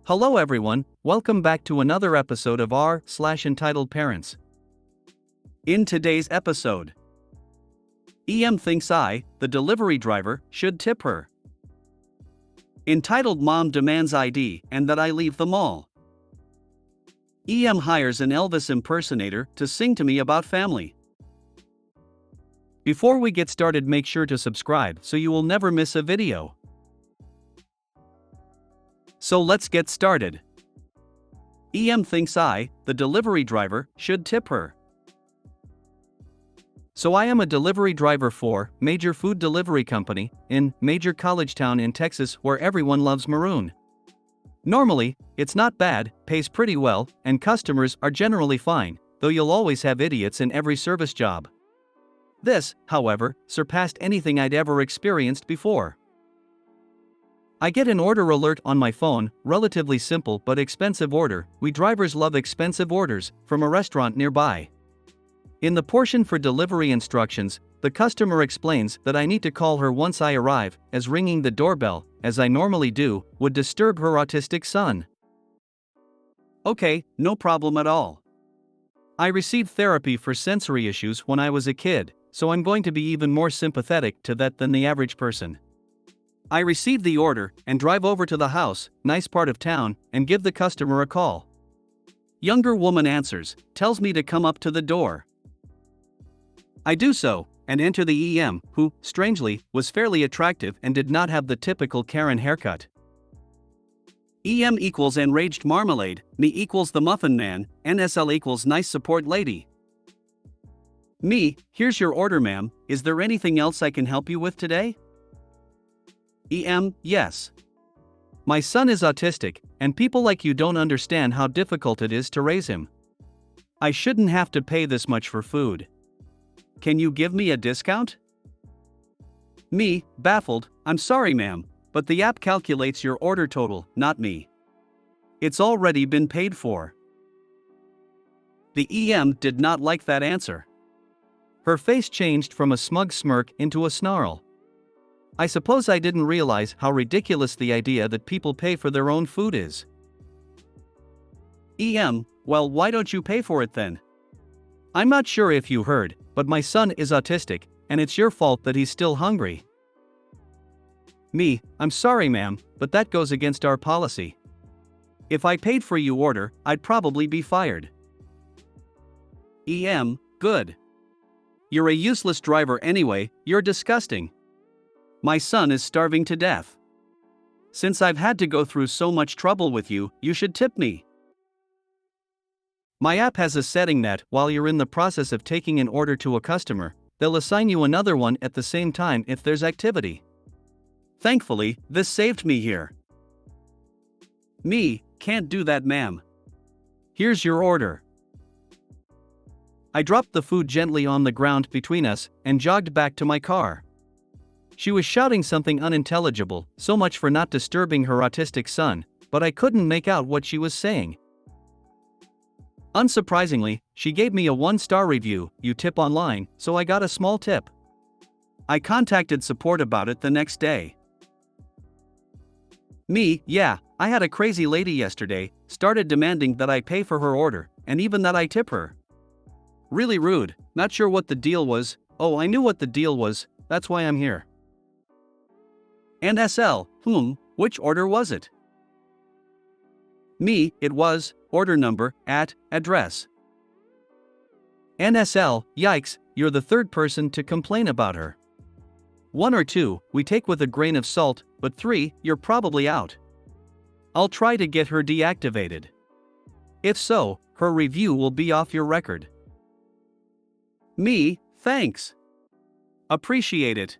Hello everyone, welcome back to another episode of r/Entitled Parents. In today's episode, EM thinks I, the delivery driver, should tip her. Entitled mom demands ID and that I leave the mall. EM hires an Elvis impersonator to sing to me about family. Before we get started, make sure to subscribe so you will never miss a video. So let's get started. EM thinks I, the delivery driver, should tip her. So I am a delivery driver for major food delivery company in major college town in Texas where everyone loves maroon. Normally, it's not bad, pays pretty well, and customers are generally fine, though you'll always have idiots in every service job. This, however, surpassed anything I'd ever experienced before. I get an order alert on my phone, relatively simple but expensive order. We drivers love expensive orders, from a restaurant nearby. In the portion for delivery instructions, the customer explains that I need to call her once I arrive, as ringing the doorbell, as I normally do, would disturb her autistic son. Okay, no problem at all. I received therapy for sensory issues when I was a kid, so I'm going to be even more sympathetic to that than the average person. I receive the order and drive over to the house, nice part of town, and give the customer a call. Younger woman answers, tells me to come up to the door. I do so, and enter the EM, who, strangely, was fairly attractive and did not have the typical Karen haircut. EM equals enraged marmalade, me equals the muffin man, NSL equals nice support lady. Me, here's your order ma'am, is there anything else I can help you with today? EM, yes. My son is autistic, and people like you don't understand how difficult it is to raise him. I shouldn't have to pay this much for food. Can you give me a discount? Me, baffled, I'm sorry ma'am, but the app calculates your order total, not me. It's already been paid for. The EM did not like that answer. Her face changed from a smug smirk into a snarl. I suppose I didn't realize how ridiculous the idea that people pay for their own food is. EM, well, why don't you pay for it then? I'm not sure if you heard, but my son is autistic, and it's your fault that he's still hungry. Me, I'm sorry ma'am, but that goes against our policy. If I paid for your order, I'd probably be fired. EM, good. You're a useless driver anyway, you're disgusting. My son is starving to death. Since I've had to go through so much trouble with you, you should tip me. My app has a setting that, while you're in the process of taking an order to a customer, they'll assign you another one at the same time if there's activity. Thankfully, this saved me here. Me, can't do that ma'am. Here's your order. I dropped the food gently on the ground between us and jogged back to my car. She was shouting something unintelligible, so much for not disturbing her autistic son, but I couldn't make out what she was saying. Unsurprisingly, she gave me a 1-star review, you tip online, so I got a small tip. I contacted support about it the next day. Me, yeah, I had a crazy lady yesterday, started demanding that I pay for her order, and even that I tip her. Really rude, not sure what the deal was. Oh, I knew what the deal was, that's why I'm here. NSL, which order was it? Me, it was, order number, address. NSL, yikes, you're the third person to complain about her. 1 or 2, we take with a grain of salt, but 3, you're probably out. I'll try to get her deactivated. If so, her review will be off your record. Me, thanks. Appreciate it.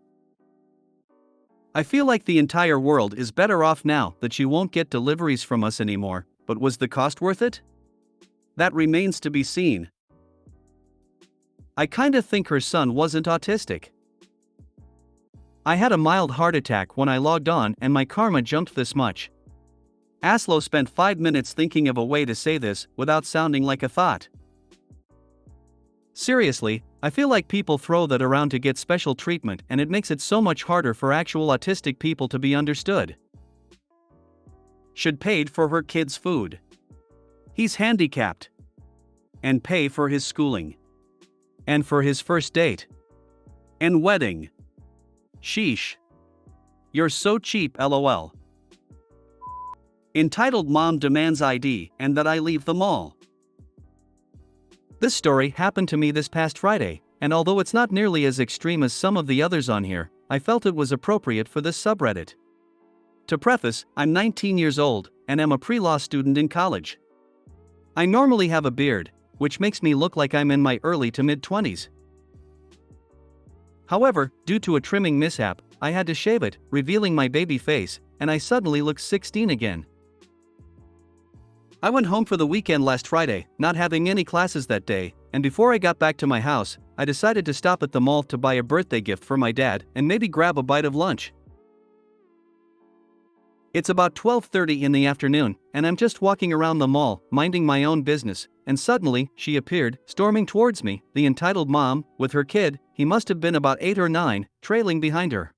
I feel like the entire world is better off now that she won't get deliveries from us anymore, but was the cost worth it? That remains to be seen. I kinda think her son wasn't autistic. I had a mild heart attack when I logged on and my karma jumped this much. Aslo spent 5 minutes thinking of a way to say this without sounding like a thought. Seriously, I feel like people throw that around to get special treatment and it makes it so much harder for actual autistic people to be understood. should paid for her kids' food. He's handicapped. And pay for his schooling. And for his first date. And wedding. Sheesh. You're so cheap, lol. Entitled Mom Demands ID and that I leave the mall. This story happened to me this past Friday, and although it's not nearly as extreme as some of the others on here, I felt it was appropriate for this subreddit. To preface, I'm 19 years old, and am a pre-law student in college. I normally have a beard, which makes me look like I'm in my early to mid-20s. However, due to a trimming mishap, I had to shave it, revealing my baby face, and I suddenly looked 16 again. I went home for the weekend last Friday, not having any classes that day, and before I got back to my house, I decided to stop at the mall to buy a birthday gift for my dad and maybe grab a bite of lunch. It's about 12:30 in the afternoon, and I'm just walking around the mall, minding my own business, and suddenly, she appeared, storming towards me, the entitled mom, with her kid, he must have been about 8 or 9, trailing behind her.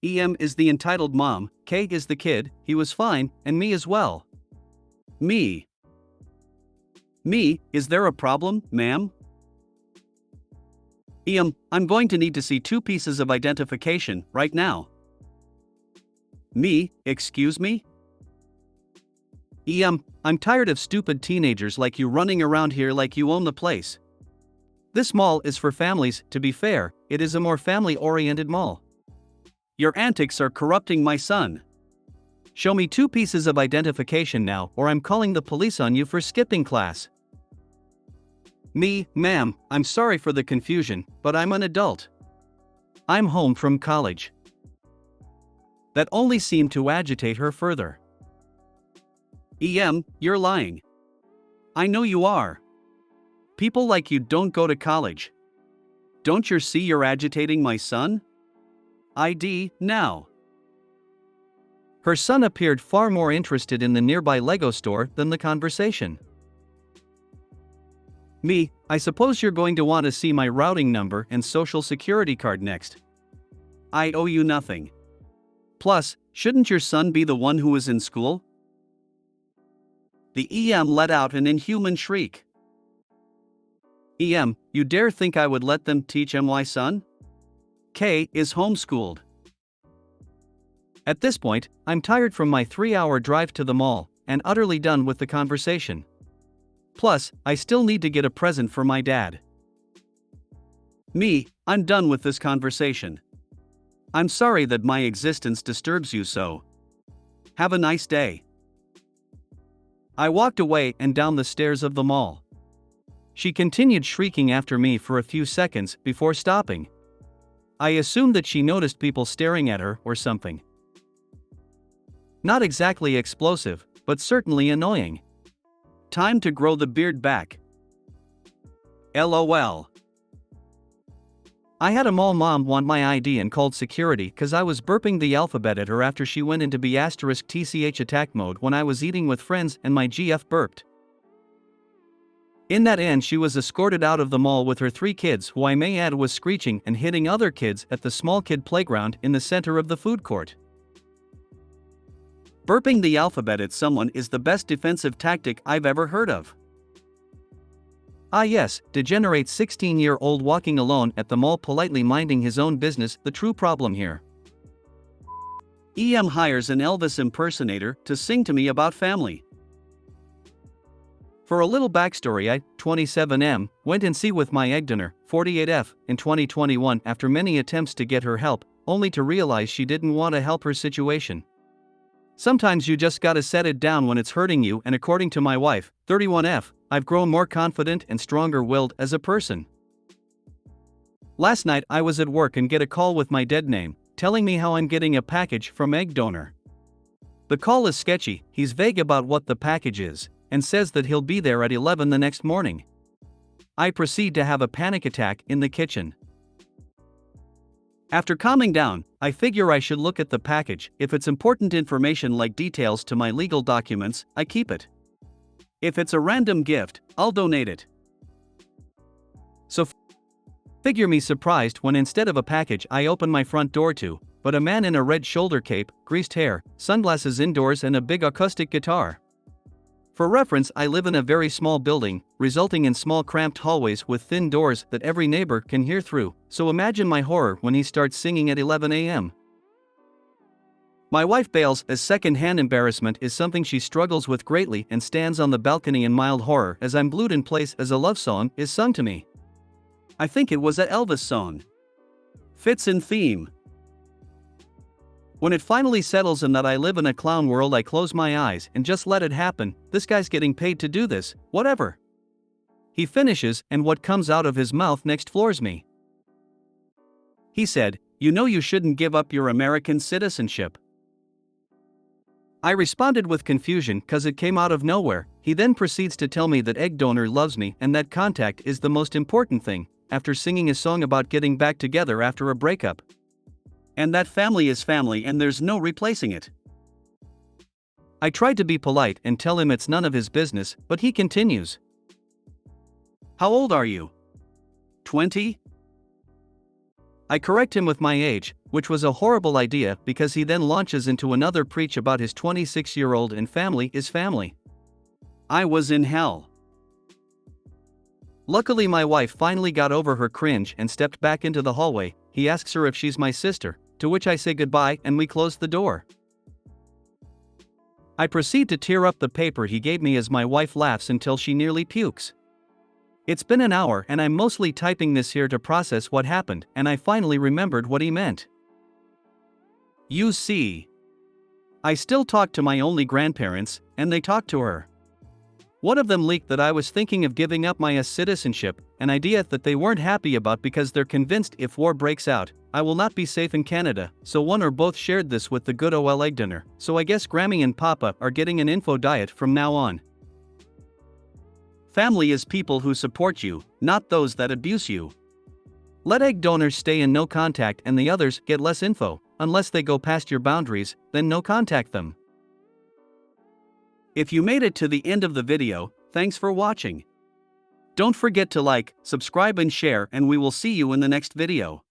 EM is the entitled mom, K is the kid, he was fine, and me as well. Me, is there a problem, ma'am? EM, I'm going to need to see 2 pieces of identification, right now. Me, excuse me? EM, I'm tired of stupid teenagers like you running around here like you own the place. This mall is for families, to be fair, it is a more family-oriented mall. Your antics are corrupting my son. Show me 2 pieces of identification now, or I'm calling the police on you for skipping class. Me, ma'am, I'm sorry for the confusion, but I'm an adult. I'm home from college. That only seemed to agitate her further. EM, you're lying. I know you are. People like you don't go to college. Don't you see you're agitating my son? ID, now. Her son appeared far more interested in the nearby Lego store than the conversation. Me, I suppose you're going to want to see my routing number and social security card next. I owe you nothing. Plus, shouldn't your son be the one who is in school? The EM let out an inhuman shriek. EM, you dare think I would let them teach my son? K is homeschooled. At this point, I'm tired from my 3-hour drive to the mall, and utterly done with the conversation. Plus, I still need to get a present for my dad. Me, I'm done with this conversation. I'm sorry that my existence disturbs you so. Have a nice day. I walked away and down the stairs of the mall. She continued shrieking after me for a few seconds before stopping. I assumed that she noticed people staring at her or something. Not exactly explosive, but certainly annoying. Time to grow the beard back. LOL. I had a mall mom want my ID and called security cause I was burping the alphabet at her after she went into B*TCH attack mode when I was eating with friends and my GF burped. In that end, she was escorted out of the mall with her 3 kids, who I may add was screeching and hitting other kids at the small kid playground in the center of the food court. Burping the alphabet at someone is the best defensive tactic I've ever heard of. Ah yes, degenerate 16-year-old walking alone at the mall politely minding his own business, the true problem here. EM hires an Elvis impersonator to sing to me about family. For a little backstory, I, 27M, went in see with my egg donor, 48F, in 2021 after many attempts to get her help, only to realize she didn't want to help her situation. Sometimes you just gotta set it down when it's hurting you, and according to my wife, 31F, I've grown more confident and stronger-willed as a person. Last night I was at work and get a call with my dead name, telling me how I'm getting a package from egg donor. The call is sketchy, he's vague about what the package is, and says that he'll be there at 11 the next morning. I proceed to have a panic attack in the kitchen. After calming down, I figure I should look at the package. If it's important information like details to my legal documents, I keep it. If it's a random gift, I'll donate it. So figure me surprised when instead of a package I open my front door to, but a man in a red shoulder cape, greased hair, sunglasses indoors, and a big acoustic guitar. For reference, I live in a very small building, resulting in small cramped hallways with thin doors that every neighbor can hear through, so imagine my horror when he starts singing at 11 a.m. My wife bails as second-hand embarrassment is something she struggles with greatly and stands on the balcony in mild horror as I'm glued in place as a love song is sung to me. I think it was a Elvis song. Fits in theme. When it finally settles in that I live in a clown world, I close my eyes and just let it happen. This guy's getting paid to do this, whatever. He finishes, and what comes out of his mouth next floors me. He said, "You know you shouldn't give up your American citizenship." I responded with confusion cause it came out of nowhere. He then proceeds to tell me that egg donor loves me and that contact is the most important thing, after singing a song about getting back together after a breakup. And that family is family and there's no replacing it. I tried to be polite and tell him it's none of his business, but he continues. "How old are you? 20? I correct him with my age, which was a horrible idea because he then launches into another preach about his 26-year-old and family is family. I was in hell. Luckily, my wife finally got over her cringe and stepped back into the hallway. He asks her if she's my sister, to which I say goodbye and we close the door. I proceed to tear up the paper he gave me as my wife laughs until she nearly pukes. It's been an hour and I'm mostly typing this here to process what happened, and I finally remembered what he meant. You see, I still talk to my only grandparents, and they talk to her. One of them leaked that I was thinking of giving up my US citizenship, an idea that they weren't happy about because they're convinced if war breaks out, I will not be safe in Canada, so one or both shared this with the good ol' egg dinner, so I guess Grammy and Papa are getting an info diet from now on. Family is people who support you, not those that abuse you. Let egg donors stay in no contact and the others get less info, unless they go past your boundaries, then no contact them. If you made it to the end of the video, thanks for watching. Don't forget to like, subscribe and share, and we will see you in the next video.